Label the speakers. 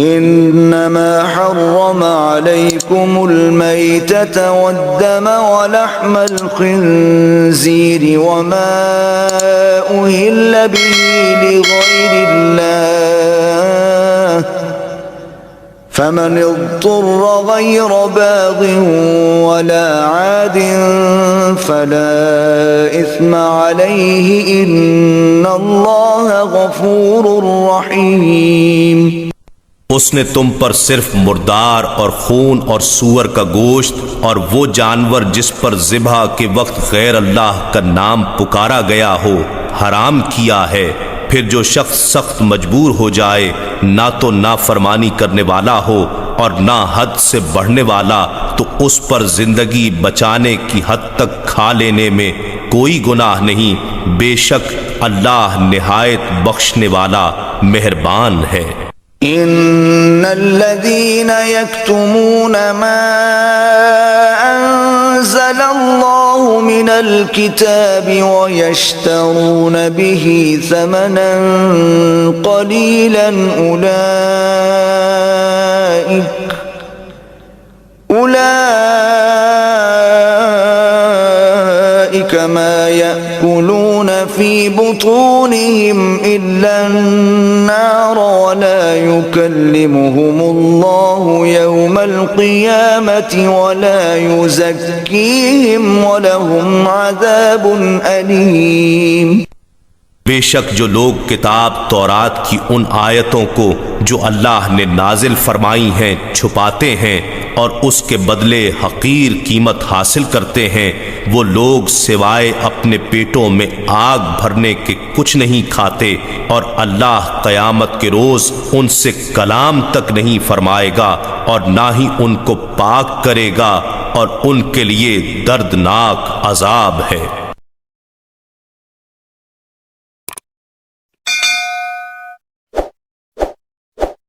Speaker 1: इन्नमा हर्रम अलैकुमुल मैतत वद्दम वलहमल खिंज़ीर वमा उहिल्ल बिही लिगैरिल्लाह फमन इज़्तुर्र गैर बाग़िन वला आदिन फला इस्म अलैहि इन्नल्लाह गफूरुर रहीम।
Speaker 2: उसने तुम पर सिर्फ मुर्दार और खून और सूअर का गोश्त और वो जानवर जिस पर ज़िबा के वक्त गैर अल्लाह का नाम पुकारा गया हो हराम किया है। फिर जो शख्स सख्त मजबूर हो जाए, ना तो नाफरमानी करने वाला हो और ना हद से बढ़ने वाला, तो उस पर जिंदगी बचाने की हद तक खा लेने में कोई गुनाह नहीं। बेशक अल्लाह निहायत बख्शने वाला मेहरबान है।
Speaker 1: इन्नल्लज़ीना यक्तुमूना मा अंज़लल्लाहु मिनल किताबि व यश्तरूना बिही समनन क़लीलन उलाइक मा यअकुलूना फी बुतूनिहिम इल्ला अन्नार वला युकल्लिमुहुमुल्लाहु यौमल क़ियामति वला युज़क्कीहिम वलहुम अज़ाबुन अलीम।
Speaker 2: बेशक जो लोग किताब तौरात की उन आयतों को जो अल्लाह ने नाजिल फरमाई हैं छुपाते हैं और उसके बदले हकीर कीमत हासिल करते हैं, वो लोग सिवाय अपने पेटों में आग भरने के कुछ नहीं खाते और अल्लाह क़यामत के रोज़ उनसे कलाम तक नहीं फरमाएगा और ना ही उनको पाक करेगा और उनके लिए दर्दनाक अजाब है।